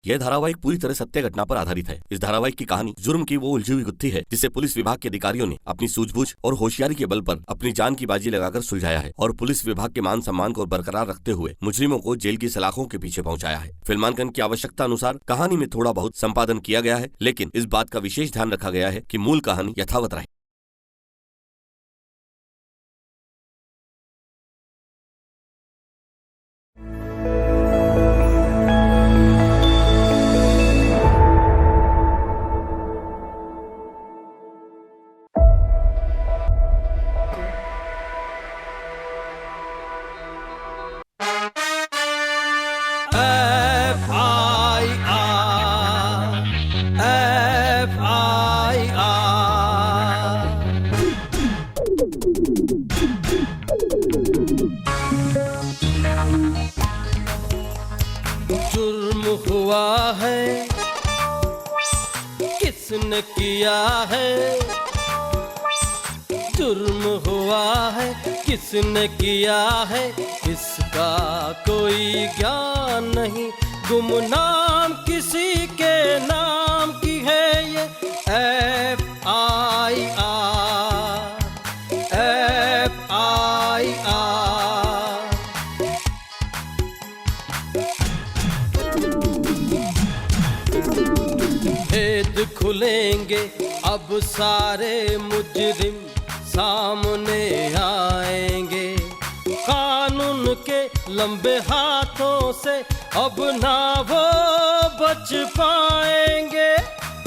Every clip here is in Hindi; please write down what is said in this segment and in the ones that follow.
यह धारावाहिक पूरी तरह सत्य घटना पर आधारित है। इस धारावाहिक की कहानी जुर्म की वो उलझी हुई गुत्थी है जिसे पुलिस विभाग के अधिकारियों ने अपनी सूझबूझ और होशियारी के बल पर अपनी जान की बाजी लगाकर सुलझाया है और पुलिस विभाग के मान सम्मान को बरकरार रखते हुए मुजरिमों को जेल की सलाखों के पीछे पहुंचाया है। फिल्मांकन की आवश्यकता अनुसार कहानी में थोड़ा बहुत संपादन किया गया है, लेकिन इस बात का विशेष ध्यान रखा गया है कि मूल कहानी यथावत रहे। जुर्म हुआ है, किसने किया है? जुर्म हुआ है, किसने किया है? इसका कोई ज्ञान नहीं, गुमनाम किसी के नाम की है ये FIR। भेद खुलेंगे अब सारे मुजरिम सामने आएंगे, कानून के लंबे हाथों से अब ना वो बच पाएंगे।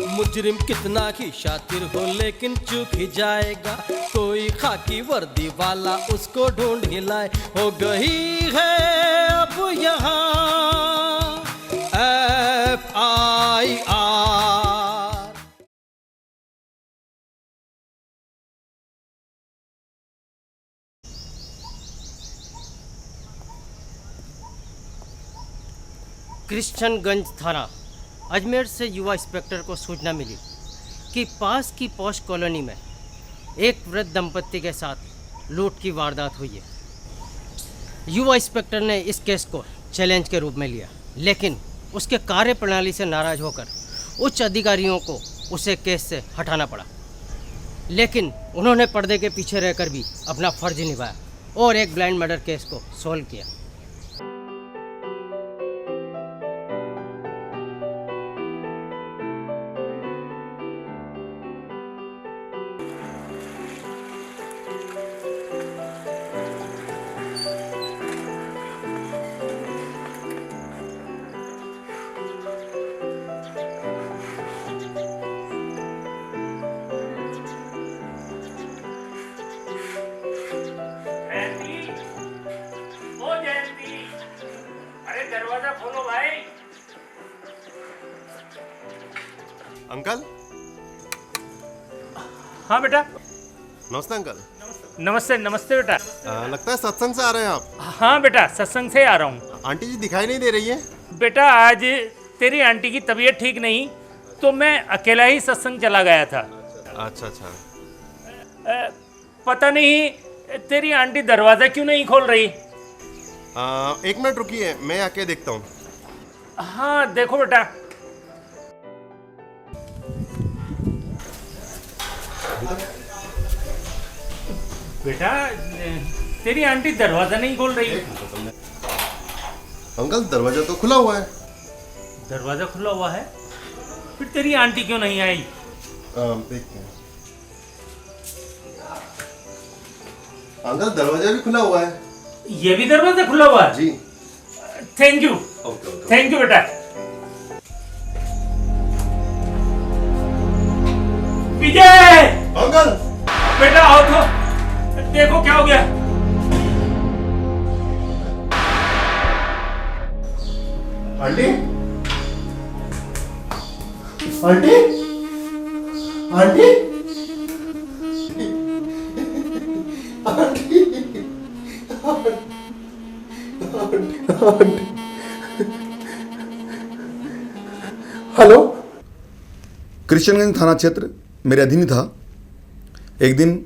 मुजरिम कितना ही शातिर हो लेकिन चूक ही जाएगा, कोई खाकी वर्दी वाला उसको ढूंढ ही लाए। हो गई है अब यहाँ FIR। क्रिश्चियनगंज थाना अजमेर से युवा इंस्पेक्टर को सूचना मिली कि पास की पॉश कॉलोनी में एक वृद्ध दंपत्ति के साथ लूट की वारदात हुई है। युवा इंस्पेक्टर ने इस केस को चैलेंज के रूप में लिया, लेकिन उसके कार्यप्रणाली से नाराज होकर उच्च अधिकारियों को उसे केस से हटाना पड़ा। लेकिन उन्होंने पर्दे के पीछे रहकर भी अपना फर्ज निभाया और एक ब्लाइंड मर्डर केस को सॉल्व किया। दरवाजा खोलो भाई। अंकल। हाँ बेटा। नमस्ते अंकल। नमस्ते नमस्ते बेटा। लगता है सत्संग से आ रहे हैं आप। हाँ बेटा, सत्संग से आ रहा हूँ। आंटी जी दिखाई नहीं दे रही है। बेटा आज तेरी आंटी की तबीयत ठीक नहीं तो मैं अकेला ही सत्संग चला गया था। अच्छा अच्छा। पता नहीं तेरी आंटी दरवाजा क्यों नहीं खोल रही। एक मिनट रुकिए, मैं आके देखता हूँ। हाँ देखो बेटा। बेटा तेरी आंटी दरवाजा नहीं खोल रही। अंकल दरवाजा तो खुला हुआ है। दरवाजा खुला हुआ है, फिर तेरी आंटी क्यों नहीं आई? देखते हैं। अंकल दरवाजा भी खुला हुआ है। ये भी दरवाजा खुला हुआ है? जी। Thank you. थैंक यू बेटा। विजय। अंकल। बेटा आओ तो, देखो क्या हो गया। Aunty. Aunty. Aunty. Hello. Christianganj थाना क्षेत्र मेरे अधीन ही था। एक दिन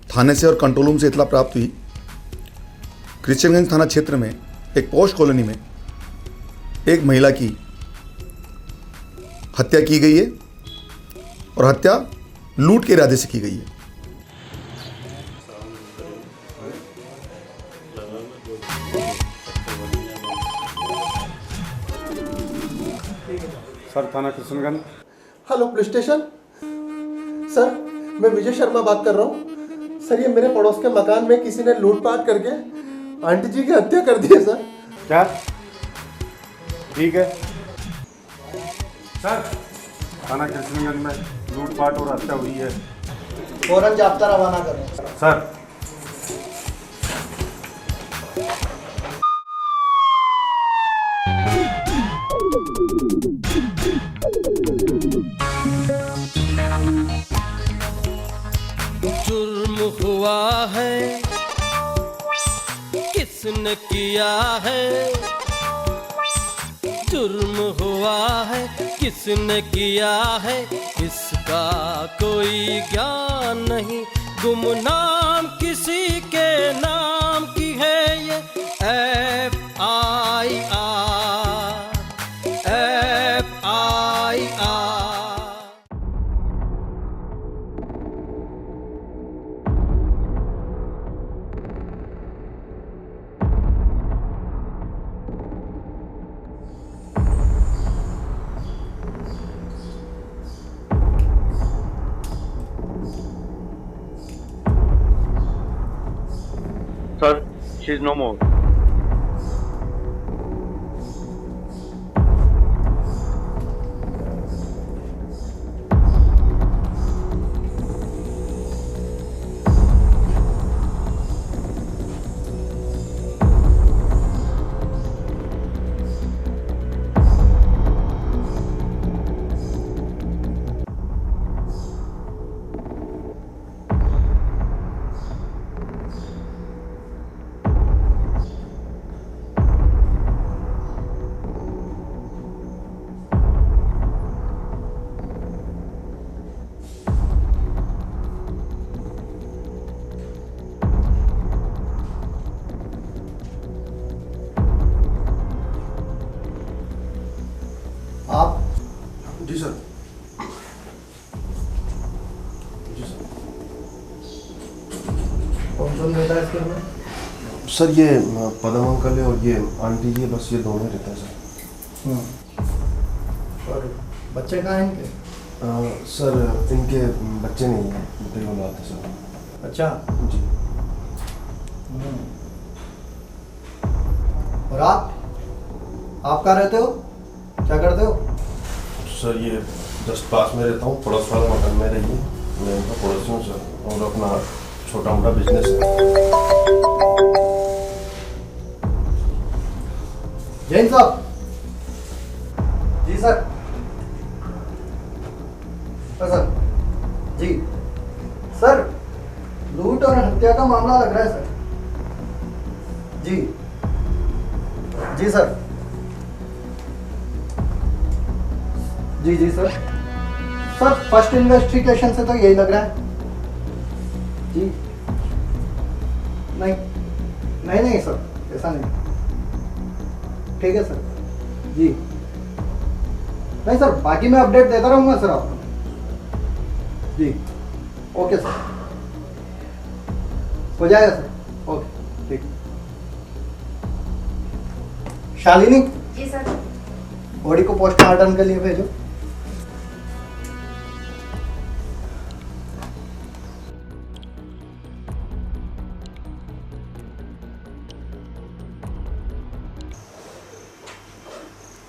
थाने से और कंट्रोल रूम से इतला प्राप्त हुई, क्रिश्चियनगंज थाना क्षेत्र में एक पॉश कॉलोनी में एक महिला की हत्या की गई है और हत्या लूट के इरादे से की गई है। सर थाना Kishanganj. Hello police station. Sir मैं विजय शर्मा बात कर रहा हूँ। सर ये मेरे पड़ोस के मकान में किसी ने लूटपाट करके आंटी जी की हत्या कर दी है सर। क्या? ठीक है सर, थाना किशनगंज में लूटपाट और हत्या हुई है। फौरन जाब्ता रवाना करें सर। जुर्म हुआ है, किसने किया है? जुर्म हुआ है, किसने किया है? इसका कोई ज्ञान नहीं, गुमनाम किसी के नाम की है ये FIR। Sir, she's no more. आप? जी सर। कौन कौन रहता है इसके अंदर? सर ये पदम अंकल है और ये आंटी जी, बस ये दोनों रहते हैं सर। और बच्चे कहाँ हैं इनके? सर इनके बच्चे नहीं हैं, बेटे औलाद है सर। अच्छा जी। और आप कहाँ रहते हो? क्या करते हो? सर ये जस्ट पास में रहता हूँ, पड़ोस वाला मकान में रहिए। मैं इनका पड़ोसी हूँ सर, और अपना छोटा मोटा बिजनेस है। जैन साहब। जी सर। सर जी सर, लूट और हत्या का मामला लग रहा है सर। जी जी सर। जी जी सर। सर फर्स्ट इन्वेस्टिगेशन से तो यही लग रहा है। जी नहीं नहीं नहीं सर, ऐसा नहीं। ठीक है सर। जी नहीं सर, बाकी मैं अपडेट देता रहूंगा सर आपको। जी ओके सर, हो जाएगा सर। ओके ठीक। शालिनी। जी सर। बॉडी को पोस्टमार्टम के लिए भेजो।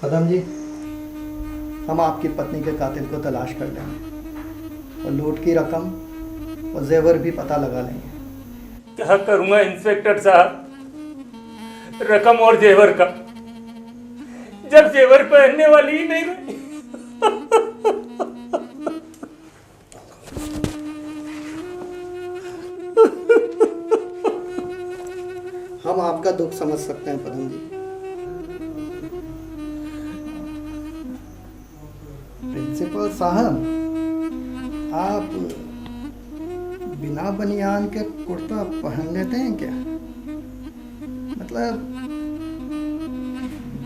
पदम जी, हम आपकी पत्नी के कातिल को तलाश कर लेंगे और लूट की रकम और जेवर भी पता लगा लेंगे। क्या करूंगा इंस्पेक्टर साहब, रकम और जेवर का, जब जेवर पहनने वाली ही नहीं रही। हम आपका दुख समझ सकते हैं पदम जी। प्रिंसिपल साहब, आप बिना बनियान के कुर्ता पहन लेते हैं क्या? मतलब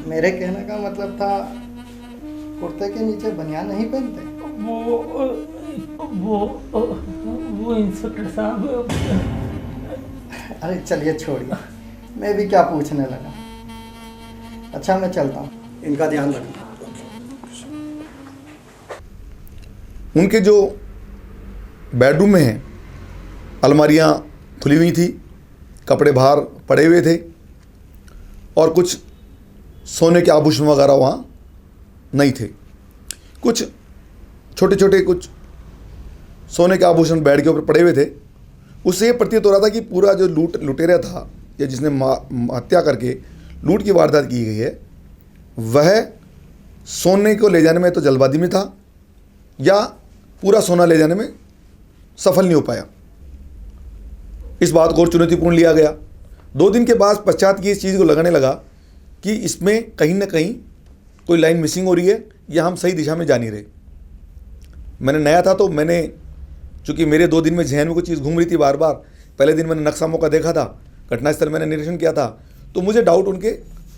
मेरे कहने का मतलब था कुर्ते के नीचे बनियान नहीं पहनते? वो इंस्पेक्टर साहब। अरे चलिए छोड़िए, मैं भी क्या पूछने लगा। अच्छा मैं चलता हूँ, इनका ध्यान रखना। उनके जो बेडरूम में हैं अलमारियाँ खुली हुई थी, कपड़े बाहर पड़े हुए थे और कुछ सोने के आभूषण वगैरह वहाँ नहीं थे। कुछ छोटे छोटे कुछ सोने के आभूषण बेड के ऊपर पड़े हुए थे। उससे ये प्रतीत हो रहा था कि पूरा जो लुटेरा था या जिसने हत्या करके लूट की वारदात की गई है, वह सोने को ले जाने में तो जल्दबाजी में था या पूरा सोना ले जाने में सफल नहीं हो पाया। इस बात को और चुनौतीपूर्ण लिया गया। 2 दिन के बाद पश्चात की इस चीज़ को लगने लगा कि इसमें कहीं ना कहीं कोई लाइन मिसिंग हो रही है या हम सही दिशा में जा नहीं रहे। मैंने नया था तो मैंने, चूँकि मेरे 2 दिन में जहन में कुछ चीज़ घूम रही थी बार बार। पहले दिन मैंने नक्शा मौका देखा था, घटनास्थल मैंने निरीक्षण किया था, तो मुझे डाउट उनके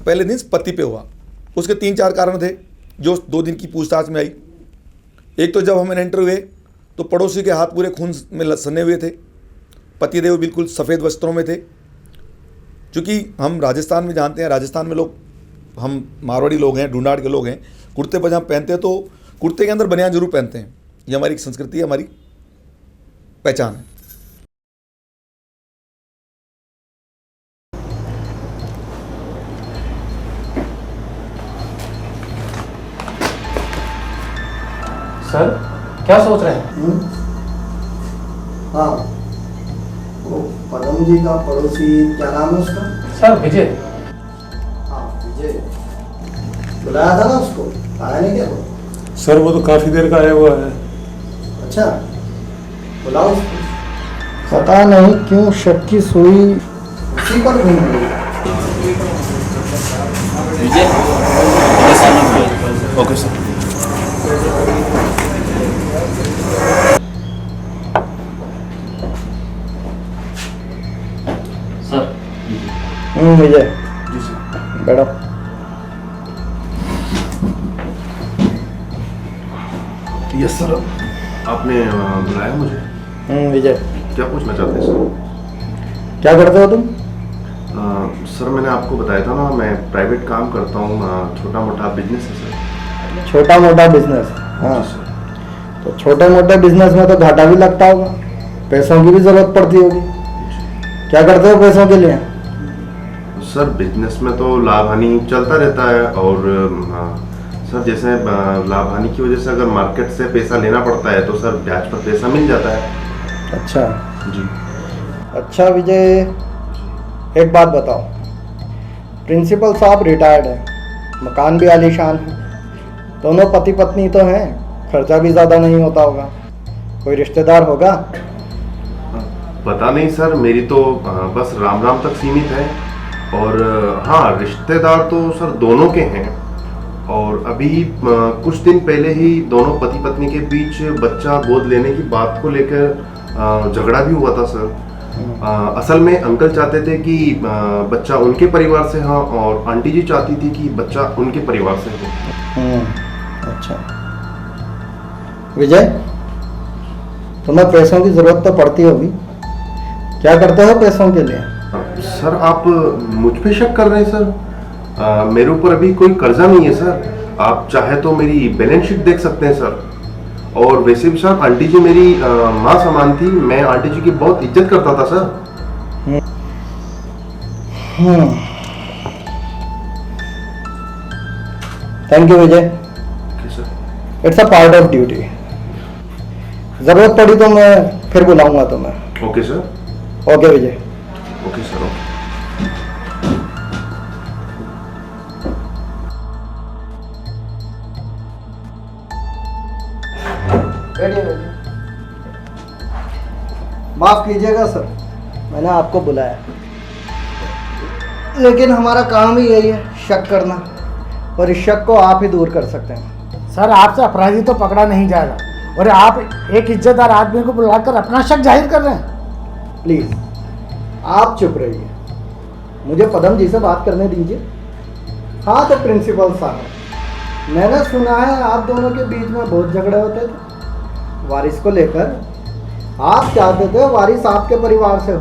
पहले दिन पति पे हुआ। उसके 3-4 कारण थे जो 2 दिन की पूछताछ में आई। एक तो जब हम एंटर हुए तो पड़ोसी के हाथ पूरे खून में सने हुए थे, पतिदेव बिल्कुल सफ़ेद वस्त्रों में थे। चूँकि हम राजस्थान में जानते हैं, राजस्थान में लोग, हम मारवाड़ी लोग हैं, ढूंढाड़ के लोग हैं, कुर्ते पजामा पहनते हैं तो कुर्ते के अंदर बनियान जरूर पहनते हैं। ये हमारी संस्कृति है, हमारी पहचान है। सर क्या सोच रहे हैं? हाँ, वो पदम जी का पड़ोसी, क्या नाम है उसका? सर विजय। हाँ विजय, बुलाया था ना उसको, आया नहीं क्या वो? सर वो तो काफ़ी देर का आया हुआ है। अच्छा बुलाओ उसको। पता नहीं क्यों शक की सुई उसी पर घूम रही है। Okay sir. Vijay ji sir. बैठो। Yes sir. आपने बुलाया मुझे? विजय क्या पूछना चाहते हैं सर? क्या करते हो तुम? सर मैंने आपको बताया था ना, मैं प्राइवेट काम करता हूँ, छोटा मोटा बिजनेस है सर। छोटा मोटा बिजनेस? हाँ, जी सर। तो छोटे मोटे बिजनेस में तो घाटा भी लगता होगा, पैसों की भी जरूरत पड़ती होगी। क्या करते हो पैसों के लिए? सर बिजनेस में तो लाभ हानि चलता रहता है और सर जैसे लाभ हानि की वजह से अगर मार्केट से पैसा लेना पड़ता है तो सर ब्याज पर पैसा मिल जाता है। अच्छा जी। अच्छा विजय, एक बात बताओ, प्रिंसिपल साहब रिटायर्ड है, मकान भी आलीशान है, दोनों पति पत्नी तो हैं, खर्चा भी ज़्यादा नहीं होता होगा, कोई रिश्तेदार होगा? पता नहीं सर, मेरी तो बस राम राम तक सीमित है। और हाँ, रिश्तेदार तो सर दोनों के हैं और अभी कुछ दिन पहले ही दोनों पति पत्नी के बीच बच्चा गोद लेने की बात को लेकर झगड़ा भी हुआ था सर। असल में अंकल चाहते थे कि बच्चा उनके परिवार से हो और आंटी जी चाहती थी कि बच्चा उनके परिवार से हो। अच्छा विजय, तुम्हें पैसों की जरूरत तो पड़ती होगी, क्या करते हो पैसों के लिए? सर आप मुझ पे शक कर रहे हैं सर? मेरे ऊपर अभी कोई कर्जा नहीं है सर। आप चाहे तो मेरी बैलेंस शीट देख सकते हैं सर। और वैसे भी सर आंटी जी मेरी माँ समान थी, मैं आंटी जी की बहुत इज्जत करता था sir. Thank you Vijay, sir it's a part of duty. जरूरत पड़ी तो मैं फिर बुलाऊंगा तुम्हें। Okay sir. Okay Vijay. Okay sir. Okay. माफ कीजिएगा सर, मैंने आपको बुलाया, लेकिन हमारा काम ही यही है, शक करना, और इस शक को आप ही दूर कर सकते हैं। सर आपसे अपराधी तो पकड़ा नहीं जाएगा और आप एक इज्जतदार आदमी को बुलाकर अपना शक जाहिर कर रहे हैं। प्लीज आप चुप रहिए, मुझे पदम जी से बात करने दीजिए। हाँ तो प्रिंसिपल साहब, मैंने सुना है आप दोनों के बीच में बहुत झगड़े होते थे वारिस को लेकर। आप चाहते थे वारिस आपके परिवार से हो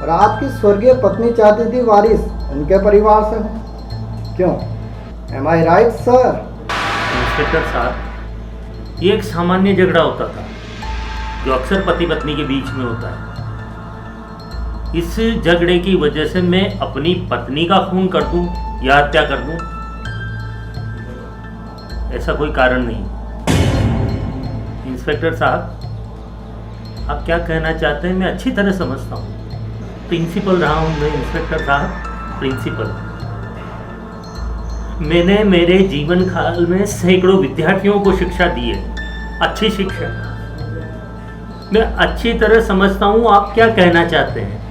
और आपकी स्वर्गीय पत्नी चाहती थी वारिस उनके परिवार से हो। क्यों? एम आई राइट सर? इंस्पेक्टर साहब, ये एक सामान्य झगड़ा होता था जो अक्सर पति पत्नी के बीच में होता है। इस झगड़े की वजह से मैं अपनी पत्नी का खून कर दूं या हत्या कर दूं, ऐसा कोई कारण नहीं। इंस्पेक्टर साहब, आप क्या कहना चाहते हैं मैं अच्छी तरह समझता हूँ। प्रिंसिपल रहा हूँ मैं इंस्पेक्टर साहब, प्रिंसिपल। मैंने मेरे जीवन काल में सैकड़ों विद्यार्थियों को शिक्षा दी है, अच्छी शिक्षा। मैं अच्छी तरह समझता हूँ आप क्या कहना चाहते हैं।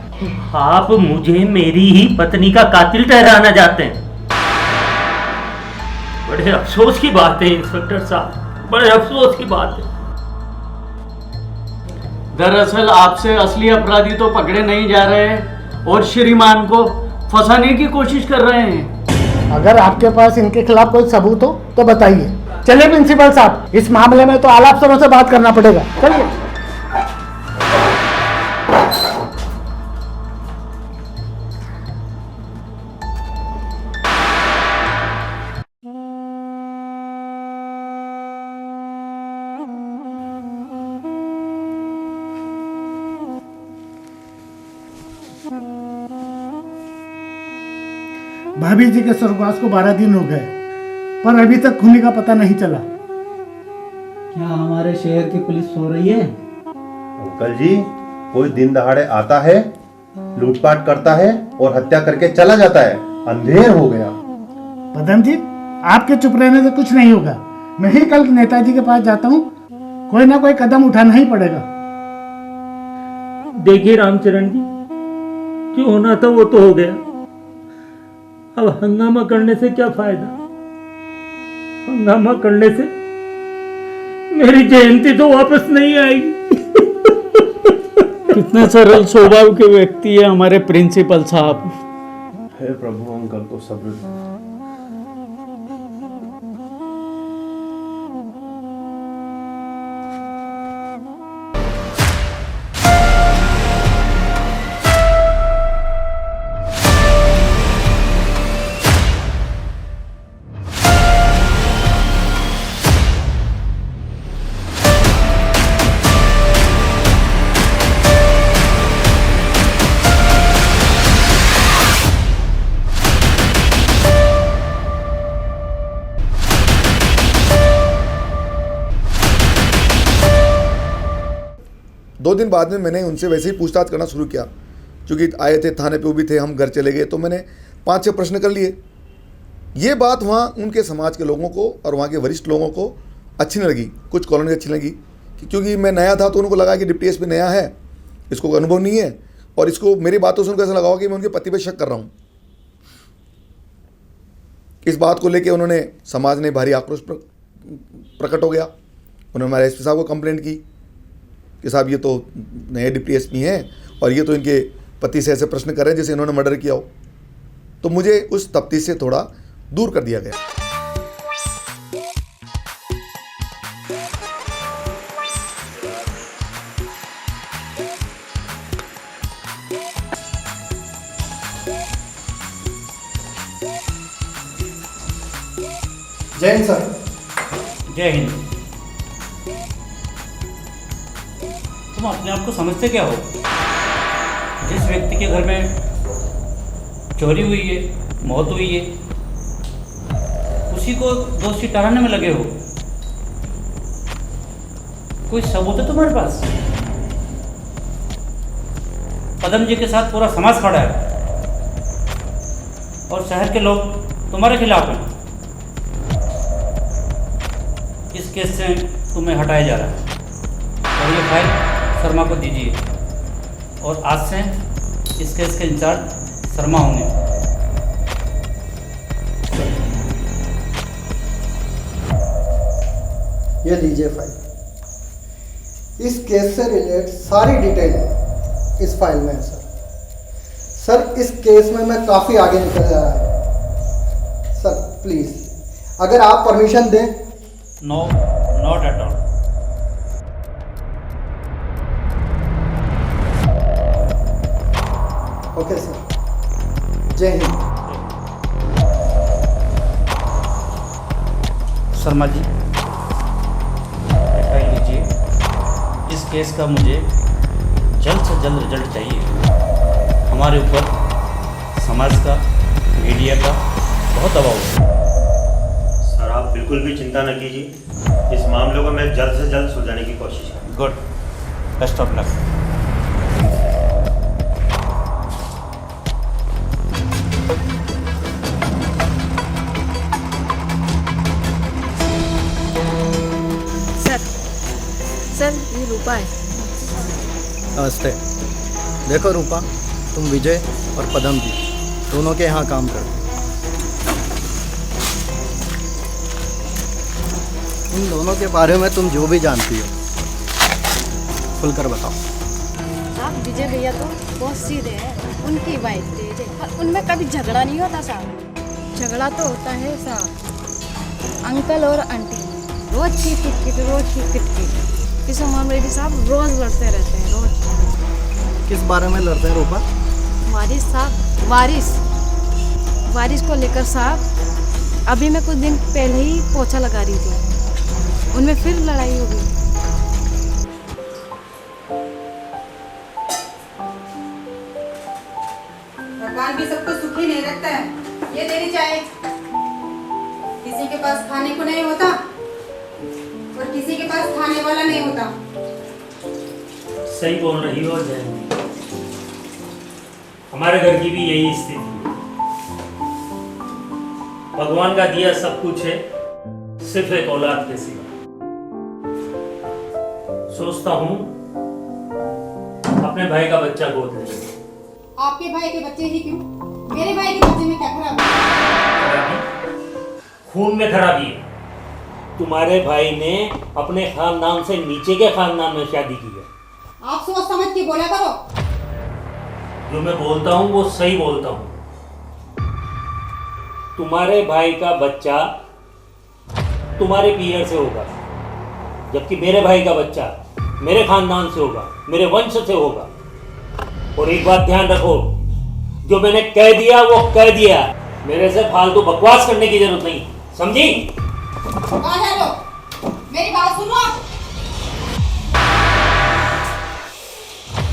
आप मुझे मेरी ही पत्नी का कातिल ठहराना चाहते हैं। बड़े अफसोस की बात है इंस्पेक्टर साहब, बड़े अफसोस की बात है। दरअसल आपसे असली अपराधी तो पकड़े नहीं जा रहे हैं और श्रीमान को फंसाने की कोशिश कर रहे हैं। अगर आपके पास इनके खिलाफ कोई सबूत हो तो बताइए। चलिए प्रिंसिपल साहब, इस मामले में तो आला अफसरों से बात करना पड़ेगा। चलिए। भाभी जी के स्वर्गवास को 12 दिन हो गए, पर अभी तक खूनी का पता नहीं चला। क्या हमारे शहर की पुलिस सो रही है? अंकल जी, कोई दिन दहाड़े आता है, लूटपाट करता है और हत्या करके चला जाता है। अंधेर हो गया। पदम जी, आपके चुप रहने से कुछ नहीं होगा। मैं ही कल नेताजी के पास जाता हूँ, कोई ना कोई कदम उठाना ही पड़ेगा। देखिए रामचरण जी, जो होना था वो तो हो गया। अब हंगामा करने से क्या फायदा? हंगामा करने से मेरी जयंती तो वापस नहीं आएगी। कितने सरल स्वभाव के व्यक्ति है हमारे प्रिंसिपल साहब। हे प्रभु, अंकल को सब्र। दो दिन बाद में मैंने उनसे वैसे ही पूछताछ करना शुरू किया, क्योंकि आए थे थाने पे, वो भी थे, हम घर चले गए, तो मैंने 5-6 प्रश्न कर लिए। ये बात वहाँ उनके समाज के लोगों को और वहाँ के वरिष्ठ लोगों को अच्छी नहीं लगी, कुछ कॉलोनी अच्छी लगी, क्योंकि मैं नया था तो उनको लगा कि डिप्टी एसपी नया है, इसको अनुभव नहीं है, और इसको मेरी बातों से उनको ऐसा लगा कि मैं उनके पति पर शक कर रहा हूँ। इस बात को लेकर उन्होंने, समाज ने भारी आक्रोश प्रकट हो गया। उन्होंने हमारे एसपी साहब को कंप्लेंट की कि साहब ये तो नए डिप्टी एसपी हैं और ये तो इनके पति से ऐसे प्रश्न कर रहे हैं जैसे इन्होंने मर्डर किया हो। तो मुझे उस तफ्तीश से थोड़ा दूर कर दिया गया। जय हिंद सर। जय हिंद। तुम अपने आप को समझते क्या हो? जिस व्यक्ति के घर में चोरी हुई है, मौत हुई है, उसी को दोषी ठहराने में लगे हो। कोई सबूत है तुम्हारे पास? पदम जी के साथ पूरा समाज खड़ा है और शहर के लोग तुम्हारे खिलाफ हैं। इस केस से तुम्हें हटाया जा रहा है और ये फाइल शर्मा को दीजिए, और आज से इस केस के इंचार्ज शर्मा होंगे। ये लीजिए फाइल। इस केस से रिलेटेड सारी डिटेल इस फाइल में है सर। सर, इस केस में मैं काफ़ी आगे निकल जा रहा हूँ सर। प्लीज़ अगर आप परमिशन दें। No, not at all. Okay sir, Jai Hind. Sharma ji, FIR लीजिए। इस केस का मुझे जल्द से जल्द रिजल्ट चाहिए। हमारे ऊपर समाज का, मीडिया का बहुत दबाव है। सर आप बिल्कुल भी चिंता न कीजिए, इस मामले को मैं जल्द से जल्द सुलझाने की कोशिश करूँगा। Good, best of luck. Sir ये रूपा है। नमस्ते। देखो रूपा, तुम विजय और पदम जी दोनों के यहाँ काम करते हो। इन दोनों के बारे में तुम जो भी जानती हो खुलकर बताओ। साहब विजय भैया तो बहुत सीधे हैं, उनकी वाइफ तेज है, पर उनमें कभी झगड़ा नहीं होता साहब। झगड़ा तो होता है साहब, अंकल और आंटी रोज की किटकिट। इस मामले में साहब रोज लड़ते रहते हैं, रोज। किस बारे में लड़ते हैं रूपा? वारिस साहब, वारिस को लेकर साहब। अभी मैं कुछ दिन पहले ही पोछा लगा रही थी, उनमें फिर लड़ाई हो गई। भगवान भी सबको सुखी नहीं रखता है। ये तेरी चाय, किसी के पास खाने को नहीं होता और किसी के पास खाने वाला नहीं होता। सही बोल रही हो जयंती, हमारे घर की भी यही स्थिति है। भगवान का दिया सब कुछ है, सिर्फ एक औलाद के सिवा। सोचता हूँ अपने भाई का बच्चा गोद ले लूं। आपके भाई के बच्चे ही क्यों, मेरे भाई के बच्चे में क्या खराबी? खून में खराबी है। तुम्हारे भाई ने अपने खानदान से नीचे के खानदान में शादी की है। आप सोच समझ के बोला करो। जो मैं बोलता हूँ वो सही बोलता हूँ। तुम्हारे भाई का बच्चा तुम्हारे पीयर से होगा, जबकि मेरे भाई का बच्चा मेरे खानदान से होगा, मेरे वंश से होगा। और एक बात ध्यान रखो, जो मैंने कह दिया वो कह दिया। मेरे से फालतू बकवास करने की जरूरत नहीं, समझी? कहाँ जा रहे हो? मेरी बात सुनो।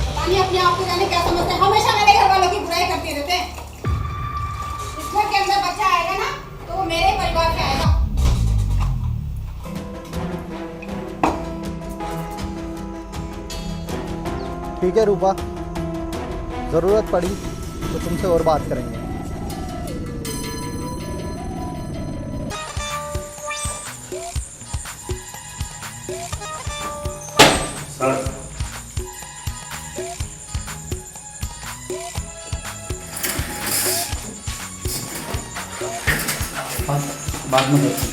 पता नहीं अपने आप को जाने क्या समझते हैं, हमेशा मेरे घर वालों की बुराई करते रहते हैं। इस घर के अंदर बच्चा आएगा ना तो वो मेरे परिवार का आएगा। ठीक है रूपा, ज़रूरत पड़ी तो तुमसे और बात करेंगे। सर बाद में देखते हैं।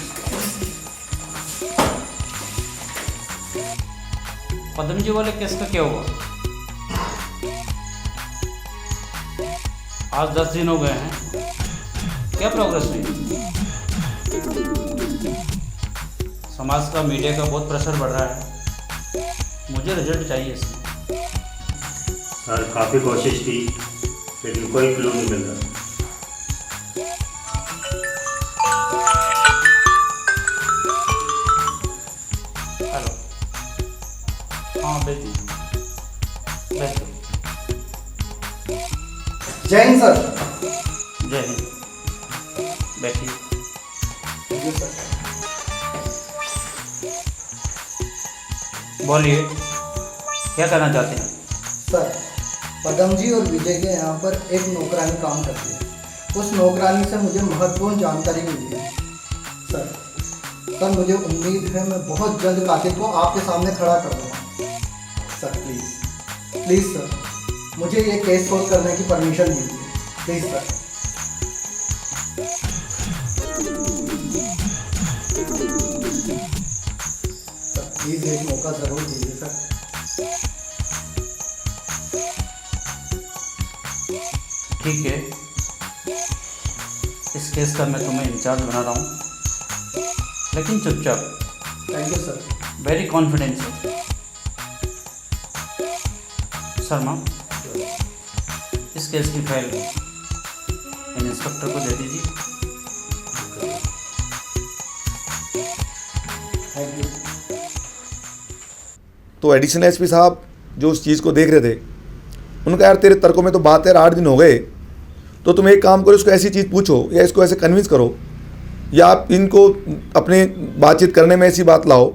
पद्म जी वाले केस का क्या हुआ? आज 10 दिन हो गए हैं, क्या प्रोग्रेस हुई? समाज का, मीडिया का बहुत प्रेशर बढ़ रहा है, मुझे रिजल्ट चाहिए इसमें। सर काफ़ी कोशिश की लेकिन कोई क्लू नहीं मिल रहा। हेलो, हाँ भेज दीजिए, भेज दो। जय हिंद सर। जय हिंद, बैठिए। जी सर। बोलिए, क्या करना चाहते हैं? सर, पदम जी और विजय के यहाँ पर एक नौकरानी काम करती है। उस नौकरानी से मुझे महत्वपूर्ण जानकारी मिली है। सर मुझे उम्मीद है मैं बहुत जल्द कातिल को आपके सामने खड़ा कर दूँगा। सर प्लीज़ सर, मुझे ये केस सोल्व करने की परमिशन दीजिए प्लीज़ सर। प्लीज़ एक मौका ज़रूर दीजिए सर। ठीक है, इस केस का मैं तुम्हें इंचार्ज बना रहा हूँ। लेकिन चुपचाप। Thank you sir. Very confidential. Sharma, इस केस की फाइल इन इंस्पेक्टर को दे दीजिए। Thank you. तो एडिशनल एसपी साहब जो उस चीज़ को देख रहे थे, उनका यार तेरे तर्कों में तो बात है, 8 दिन हो गए, तो तुम एक काम करो, इसको ऐसी चीज़ पूछो या इसको ऐसे कन्विंस करो, या आप इनको अपने बातचीत करने में ऐसी बात लाओ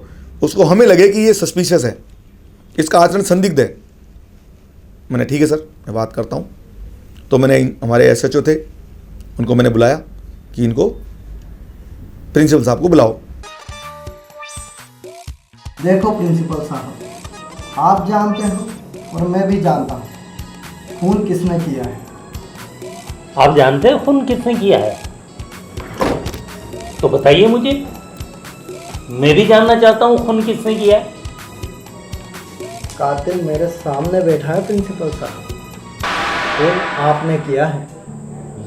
उसको हमें लगे कि ये सस्पिशियस है, इसका आचरण संदिग्ध है। मैंने ठीक है सर, मैं बात करता हूँ। तो मैंने हमारे SHO थे, उनको मैंने बुलाया कि इनको प्रिंसिपल साहब को बुलाओ। देखो प्रिंसिपल साहब, आप जानते हो और मैं भी जानता हूँ खून किसने किया है। आप जानते हैं खून किसने किया है? तो बताइए मुझे, मैं भी जानना चाहता हूँ खून किसने किया है। कातिल मेरे सामने बैठा है प्रिंसिपल साहब, खून आपने किया है।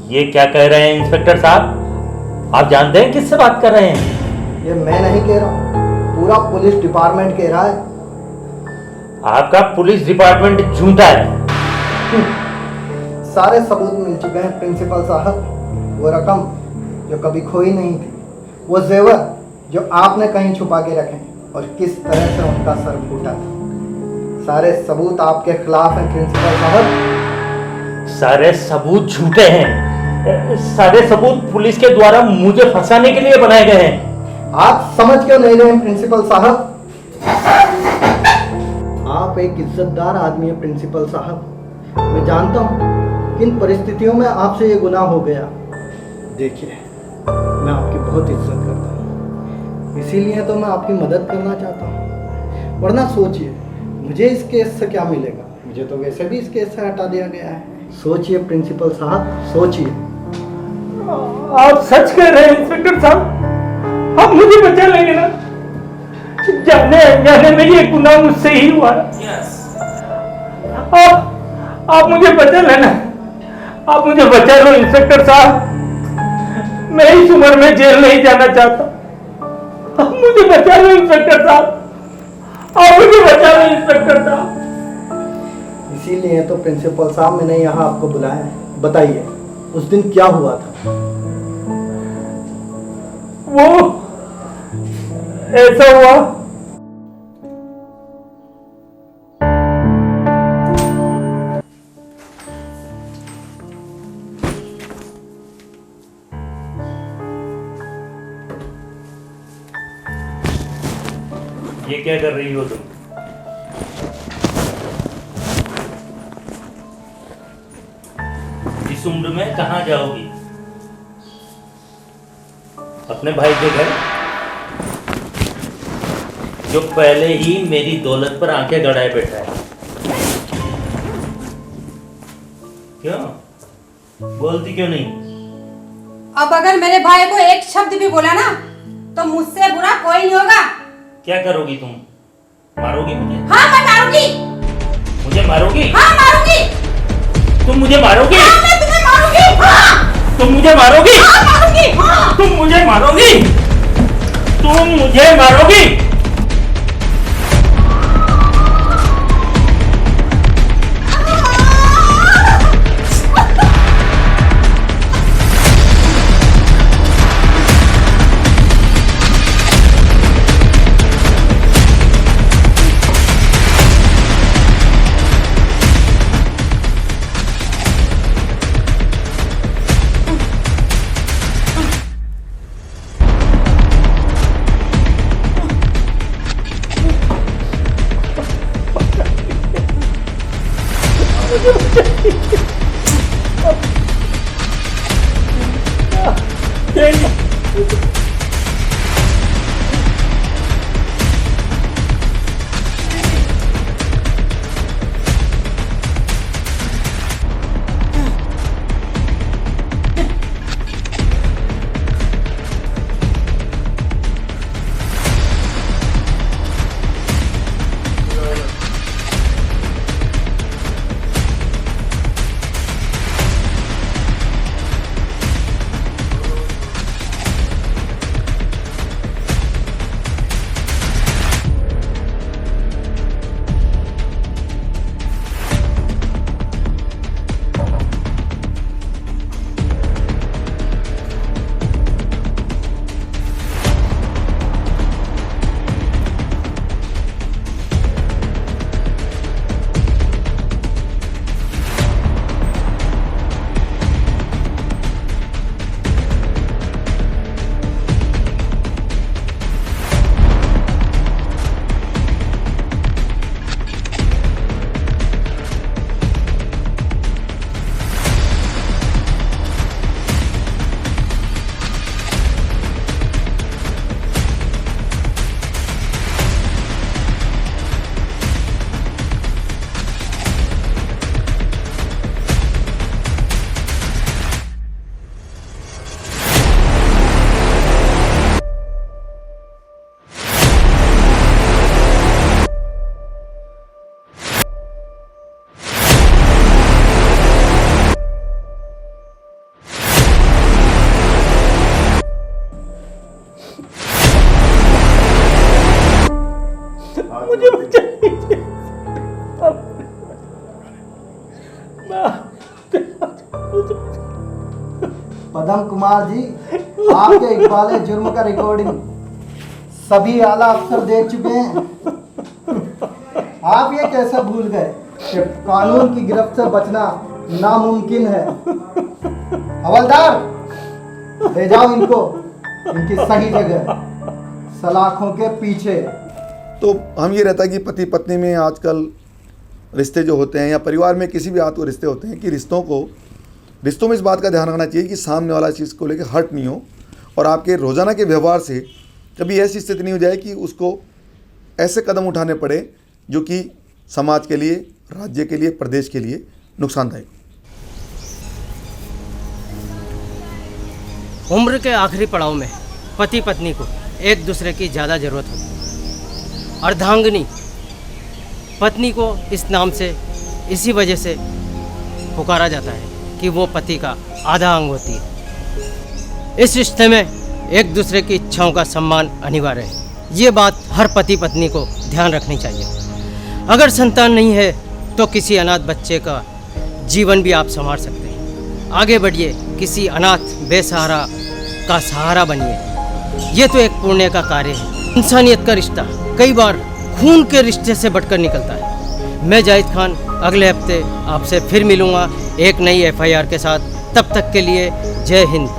ये क्या कह रहे हैं इंस्पेक्टर साहब? आप जानते हैं किससे बात कर रहे हैं? ये मैं नहीं कह रहा हूँ, पूरा पुलिस डिपार्टमेंट कह रहा है। आपका पुलिस डिपार्टमेंट झूठा है। सारे सबूत मिल चुके हैं प्रिंसिपल साहब। वो रकम जो कभी खोई नहीं थी, वो जेवर जो आपने कहीं छुपा के रखे, और किस तरह से उनका सर फूटा था, सारे सबूत आपके खिलाफ हैं प्रिंसिपल साहब। सारे सबूत झूठे हैं। सारे सबूत पुलिस के द्वारा मुझे फंसाने के लिए बनाए गए हैं। आप समझ क्यों नहीं रहे हैं प्रिंसिपल साहब? आप एक इज्जतदार आदमी है प्रिंसिपल साहब। मैं जानता हूँ किन परिस्थितियों में आपसे ये गुनाह हो गया। देखिए, मैं आपकी बहुत इज्जत करता हूँ, इसीलिए तो मैं आपकी मदद करना चाहता हूँ। वरना सोचिए, मुझे इस केस से क्या मिलेगा? मुझे तो वैसे भी इस केस से हटा दिया गया है। सोचिए प्रिंसिपल साहब, सोचिए। आप सच कह रहे हैं इंस्पेक्टर साहब? आप मुझे बचा लेंगे ना? जाने अनजाने में ये गुनाह मुझसे ही हुआ। आप मुझे बचा लेना, आप मुझे बचा लो इंस्पेक्टर साहब। मैं इस उम्र में जेल नहीं जाना चाहता। आप मुझे बचा लो इंस्पेक्टर साहब, आप मुझे बचा लो इंस्पेक्टर साहब। इसीलिए तो प्रिंसिपल साहब मैंने यहाँ आपको बुलाया है। बताइए, उस दिन क्या हुआ था? वो ऐसा हुआ, ये क्या कर रही हो तुम? इस उम्र में कहाँ जाओगी? अपने भाई के घर, जो पहले ही मेरी दौलत पर आंखें गड़ाए बैठा है। क्यों बोलती क्यों नहीं? अब अगर मेरे भाई को एक शब्द भी बोला ना, तो मुझसे बुरा कोई नहीं होगा। क्या करोगी तुम? मारोगी मुझे? हाँ, मैं मारूंगी। मुझे मारोगी? हाँ, मारूंगी। तुम मुझे मारोगी? हाँ, मैं तुम्हें मारूंगी। हाँ। तुम मुझे मारोगी? हाँ, मारूंगी। हाँ। तुम मुझे मारोगी? तुम मुझे मारोगी? मुझे बचा लीजिए। पदम कुमार जी, आपके इकबाल जुर्म का रिकॉर्डिंग सभी आला अफसर देख चुके हैं। आप ये कैसे भूल गए कि कानून की गिरफ्त से बचना नामुमकिन है। हवलदार, ले जाओ इनको इनकी सही जगह, सलाखों के पीछे। तो हम ये रहता है कि पति पत्नी में आजकल रिश्ते जो होते हैं या परिवार में किसी भी आदमी रिश्ते होते हैं कि रिश्तों में इस बात का ध्यान रखना चाहिए कि सामने वाला चीज़ को लेकर हर्ट नहीं हो और आपके रोज़ाना के व्यवहार से कभी ऐसी स्थिति नहीं हो जाए कि उसको ऐसे कदम उठाने पड़े जो कि समाज के लिए, राज्य के लिए, प्रदेश के लिए नुकसानदायक। उम्र के आखिरी पड़ाव में पति पत्नी को एक दूसरे की ज़्यादा ज़रूरत होती है। अर्धांगिनी पत्नी को इस नाम से इसी वजह से पुकारा जाता है कि वो पति का आधा अंग होती है। इस रिश्ते में एक दूसरे की इच्छाओं का सम्मान अनिवार्य है। ये बात हर पति पत्नी को ध्यान रखनी चाहिए। अगर संतान नहीं है तो किसी अनाथ बच्चे का जीवन भी आप संवार सकते हैं। आगे बढ़िए, किसी अनाथ बेसहारा का सहारा बनिए। ये तो एक पुण्य का कार्य है। इंसानियत का रिश्ता कई बार खून के रिश्ते से बढ़कर निकलता है। मैं जाहिद खान अगले हफ्ते आपसे फिर मिलूँगा एक नई FIR के साथ। तब तक के लिए जय हिंद।